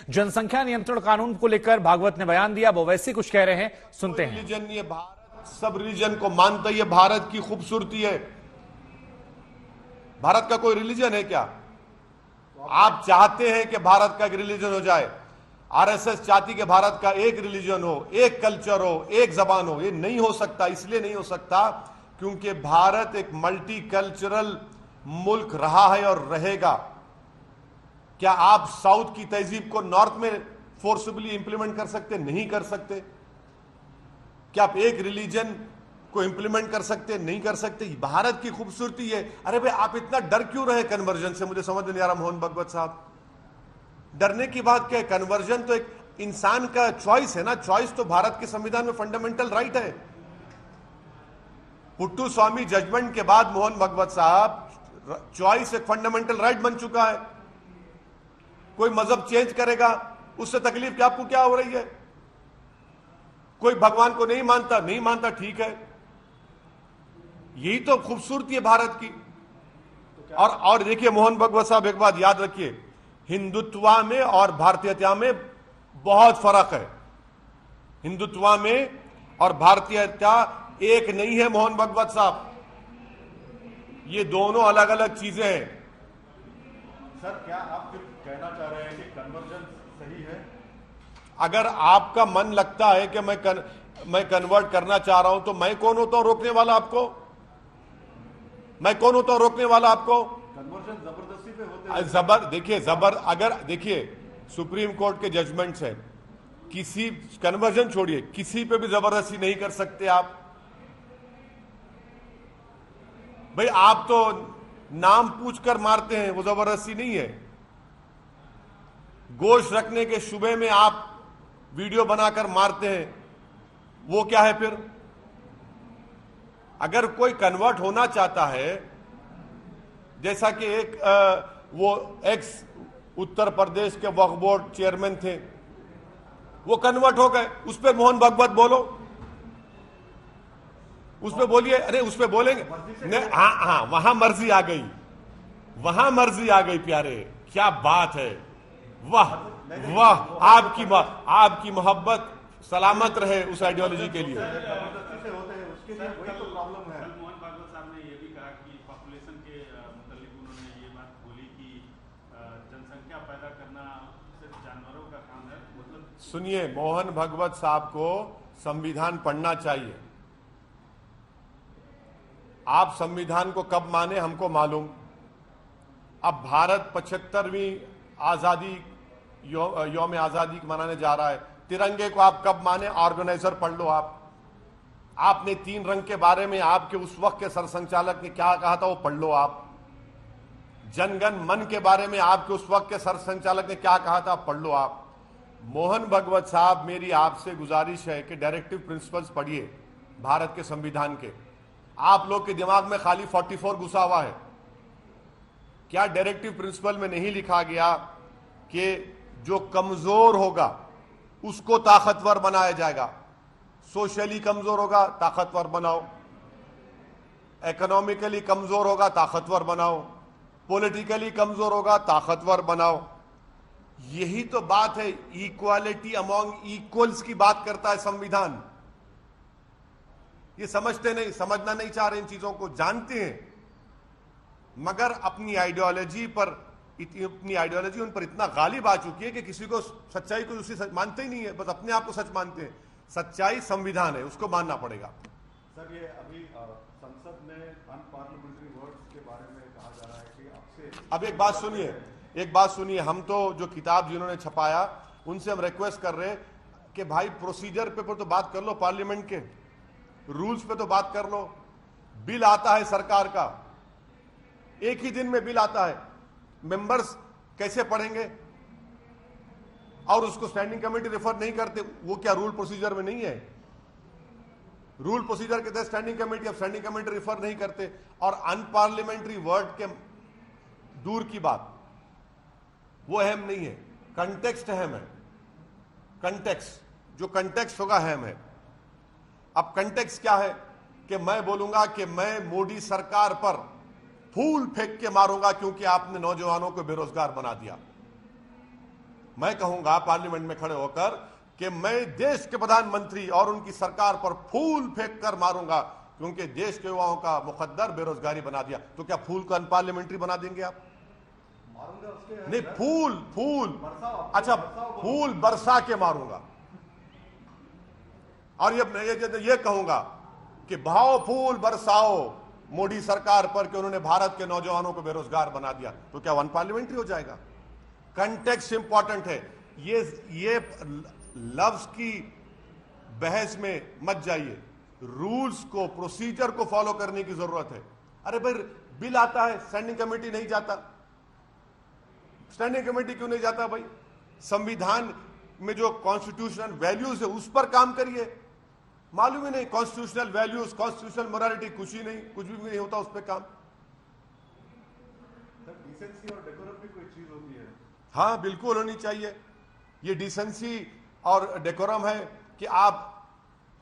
जनसंख्या नियंत्रण कानून को लेकर भागवत ने बयान दिया, वो वैसे कुछ कह रहे हैं, सुनते हैं। रिलीजन, ये भारत सब रिलीजन को मानता है, ये भारत की खूबसूरती है। भारत का कोई रिलीजन है क्या? आप चाहते हैं कि भारत का एक रिलीजन हो जाए, आरएसएस चाहती कि भारत का एक रिलीजन हो, एक कल्चर हो, एक जबान हो। ये नहीं हो सकता। इसलिए नहीं हो सकता क्योंकि भारत एक मल्टी कल्चरल मुल्क रहा है और रहेगा। क्या आप साउथ की तहजीब को नॉर्थ में फोर्सबली इंप्लीमेंट कर सकते? नहीं कर सकते। क्या आप एक रिलीजन को इंप्लीमेंट कर सकते? नहीं कर सकते। भारत की खूबसूरती है। अरे भाई, आप इतना डर क्यों रहे कन्वर्जन से? मुझे समझ नहीं आ रहा मोहन भागवत साहब। डरने की बात क्या है? कन्वर्जन तो एक इंसान का चॉइस है ना। चॉइस तो भारत के संविधान में फंडामेंटल राइट है। पुट्टू स्वामी जजमेंट के बाद मोहन भागवत साहब, चॉइस एक फंडामेंटल राइट बन चुका है। कोई मजहब चेंज करेगा, उससे तकलीफ क्या? आपको क्या हो रही है? कोई भगवान को नहीं मानता, नहीं मानता, ठीक है। यही तो खूबसूरती है भारत की। और देखिए मोहन भागवत साहब, एक बात याद रखिए, हिंदुत्व में और भारतीयता में बहुत फर्क है। हिंदुत्व में और भारतीयता एक नहीं है मोहन भागवत साहब। ये दोनों अलग अलग चीजें हैं। सर, क्या आप कहना चाह रहे हैं कि कन्वर्जन सही है? अगर आपका मन लगता है कि मैं कन्वर्ट करना चाह रहा हूं, तो मैं कौन होता हूं रोकने वाला आपको? मैं कौन होता हूं रोकने वाला आपको? कन्वर्जन जबरदस्ती पे होते हैं। अगर देखिए, सुप्रीम कोर्ट के जजमेंट्स हैं, किसी कन्वर्जन छोड़िए, किसी पे भी जबरदस्ती नहीं कर सकते आप। भाई, आप तो नाम पूछकर मारते हैं, वो जबरदस्ती नहीं है। गोश्त रखने के शुबे में आप वीडियो बनाकर मारते हैं, वो क्या है फिर? अगर कोई कन्वर्ट होना चाहता है, जैसा कि एक वो एक्स उत्तर प्रदेश के वक्फ बोर्ड चेयरमैन थे, वो कन्वर्ट हो गए, उस पर मोहन भागवत बोलो, उस पर बोलिए। अरे उस पर बोलेंगे नहीं? हाँ, वहां मर्जी आ गई, वहां मर्जी आ गई। प्यारे, क्या बात है! वाह वाह, आपकी मोहब्बत सलामत रहे उस आइडियोलॉजी के लिए। जबरदस्ती से होते हैं, उसके लिए वही तो प्रॉब्लम है। मोहन भागवत साहब ने यह भी कहा कि पॉपुलेशन के मुतालिक उन्होंने ये बात बोली कि जनसंख्या पैदा करना सिर्फ जानवरों का काम है। मतलब सुनिए, मोहन भागवत साहब को संविधान पढ़ना चाहिए। आप संविधान को कब माने हमको मालूम। अब भारत 75वीं आजादी यौम आजादी मनाने जा रहा है। तिरंगे को आप कब माने? ऑर्गेनाइजर पढ़ लो आप। आपने 3 रंग के बारे में आपके उस वक्त के सरसंचालक ने क्या कहा था, वो पढ़ लो आप। जनगण मन के बारे में आपके उस वक्त के सरसंचालक ने क्या कहा था, पढ़ लो आप। मोहन भागवत साहब, मेरी आपसे गुजारिश है कि डायरेक्टिव प्रिंसिपल्स पढ़िए भारत के संविधान के। आप लोग के दिमाग में खाली 44 घुसा हुआ है। क्या डायरेक्टिव प्रिंसिपल में नहीं लिखा गया कि जो कमजोर होगा उसको ताकतवर बनाया जाएगा? सोशली कमजोर होगा, ताकतवर बनाओ। इकोनॉमिकली कमजोर होगा, ताकतवर बनाओ। पॉलिटिकली कमजोर होगा, ताकतवर बनाओ। यही तो बात है। इक्वालिटी अमॉन्ग इक्वल्स की बात करता है संविधान। ये समझते नहीं, समझना नहीं चाह रहे इन चीजों को। जानते हैं मगर अपनी आइडियोलॉजी उन पर इतना गालिब आ चुकी है कि किसी को सच्चाई को दूसरी मानते ही नहीं है, बस अपने आप को सच मानते हैं। सच्चाई संविधान है, उसको मानना पड़ेगा। सर, ये अभी संसद में अनपार्लियामेंट्री वर्ड्स के बारे में कहा जा रहा है कि आपसे। अब एक बात सुनिए, हम तो जो किताब जिन्होंने छपाया उनसे हम रिक्वेस्ट कर रहे हैं कि भाई प्रोसीजर पे तो बात कर लो, पार्लियामेंट के रूल्स पे तो बात कर लो। बिल आता है सरकार का, एक ही दिन में बिल आता है, मेंबर्स कैसे पढ़ेंगे? और उसको स्टैंडिंग कमेटी रेफर नहीं करते, वो क्या रूल प्रोसीजर में नहीं है? रूल प्रोसीजर के तहत स्टैंडिंग कमेटी, अब स्टैंडिंग कमेटी रेफर नहीं करते। और अनपार्लियामेंट्री वर्ड के दूर की बात, वो अहम नहीं है, कंटेक्स्ट अहम है। कंटेक्स्ट, जो कंटेक्स्ट होगा अहम है। अब कंटेक्स्ट क्या है कि मैं बोलूंगा कि मैं मोदी सरकार पर फूल फेंक के मारूंगा क्योंकि आपने नौजवानों को बेरोजगार बना दिया। मैं कहूंगा पार्लियामेंट में खड़े होकर कि मैं देश के प्रधानमंत्री और उनकी सरकार पर फूल फेंक कर मारूंगा, क्योंकि देश के युवाओं का मुकद्दर बेरोजगारी बना दिया। तो क्या फूल को अनपार्लियामेंट्री बना देंगे आप? मारूंगा उसके नहीं, फूल बरसाओ, अच्छा, बरसाओ फूल बरसा के मारूंगा। और ये कहूंगा कि भाव फूल बरसाओ मोदी सरकार पर कि उन्होंने भारत के नौजवानों को बेरोजगार बना दिया। तो क्या वन पार्लियामेंट्री हो जाएगा? कंटेक्स्ट इंपॉर्टेंट है। ये लफ्ज की बहस में मत जाइए, रूल्स को, प्रोसीजर को फॉलो करने की जरूरत है। अरे भाई, बिल आता है, स्टैंडिंग कमेटी नहीं जाता। स्टैंडिंग कमेटी क्यों नहीं जाता भाई? संविधान में जो कॉन्स्टिट्यूशनल वैल्यूज है उस पर काम करिए। मालूम ही नहीं, कॉन्स्टिट्यूशनल वैल्यूज, कॉन्स्टिट्यूशनल मोरालिटी, कुछ ही नहीं, कुछ भी नहीं होता उस पर काम। डिसेंसी और डेकोरम भी कोई चीज होती है। हाँ, बिल्कुल होनी चाहिए। ये डिसेंसी और डेकोरम है कि आप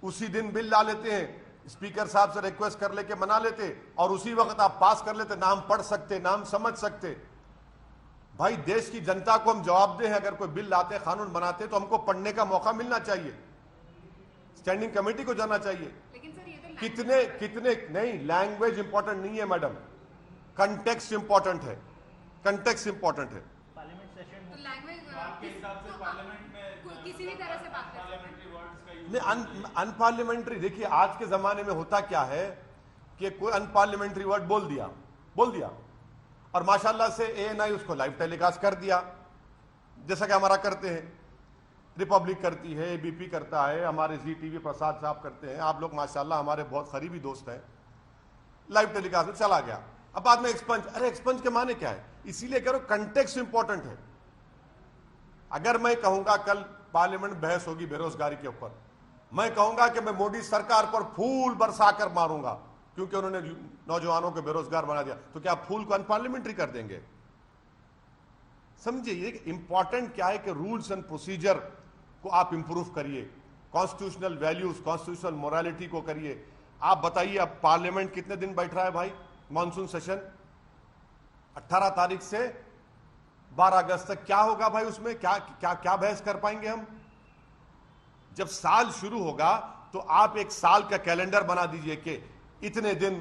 उसी दिन बिल ला लेते हैं, स्पीकर साहब से रिक्वेस्ट कर लेके मना लेते और उसी वक्त आप पास कर लेते, नाम पढ़ सकते, नाम समझ सकते। भाई, देश की जनता को हम जवाब दें, अगर कोई बिल लाते, कानून बनाते तो हमको पढ़ने का मौका मिलना चाहिए, स्टैंडिंग कमेटी को जाना चाहिए। लेकिन सर, ये तो कितने नहीं, लैंग्वेज इंपॉर्टेंट नहीं है मैडम, कंटेक्स्ट इंपॉर्टेंट है, कंटेक्स्ट इंपॉर्टेंट है। तो लैंग्वेज के हिसाब से पार्लियामेंट में किसी भी तरह से बात कर पार्लियामेंट्री वर्ड्स का यूज नहीं, अनपार्लियामेंट्री, देखिए आज के जमाने में होता क्या है कि कोई अनपार्लियामेंट्री वर्ड बोल दिया और माशाल्लाह से एएनआई उसको लाइव टेलीकास्ट कर दिया, जैसा कि हमारा करते हैं, रिपब्लिक करती है, एबीपी करता है, हमारे जी टीवी प्रसाद साहब करते हैं, आप लोग माशाल्लाह हमारे बहुत करीबी दोस्त हैं। लाइव टेलीकास्ट में चला गया, अब बाद में एक्सपंज। अरे एक्सपंज के माने क्या है? इसीलिए कह रहा हूं कंटेक्स्ट इंपॉर्टेंट है। अगर मैं कहूंगा कल पार्लियामेंट बहस होगी बेरोजगारी के ऊपर, मैं कहूंगा कि मैं मोदी सरकार पर फूल बरसाकर मारूंगा क्योंकि उन्होंने नौजवानों को बेरोजगार बना दिया, तो क्या आप फूल को अनपार्लियामेंट्री कर देंगे? समझिए, इंपॉर्टेंट क्या है कि रूल्स एंड प्रोसीजर को आप इंप्रूव करिए, कॉन्स्टिट्यूशनल वैल्यूज, कॉन्स्टिट्यूशनल मोरालिटी को करिए। आप बताइए, अब पार्लियामेंट कितने दिन बैठ रहा है भाई? मॉनसून सेशन 18 तारीख से 12 अगस्त तक क्या होगा भाई? उसमें क्या बहस कर पाएंगे हम? जब साल शुरू होगा तो आप एक साल का कैलेंडर बना दीजिए कि इतने दिन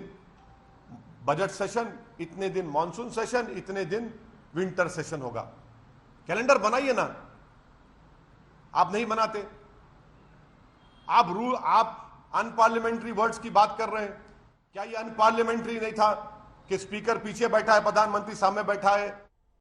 बजट सेशन, इतने दिन मॉनसून सेशन, इतने दिन विंटर सेशन होगा। कैलेंडर बनाइए ना, आप नहीं बनाते। आप अनपार्लियामेंट्री वर्ड्स की बात कर रहे हैं। क्या ये अनपार्लियामेंट्री नहीं था कि स्पीकर पीछे बैठा है, प्रधानमंत्री सामने बैठा है?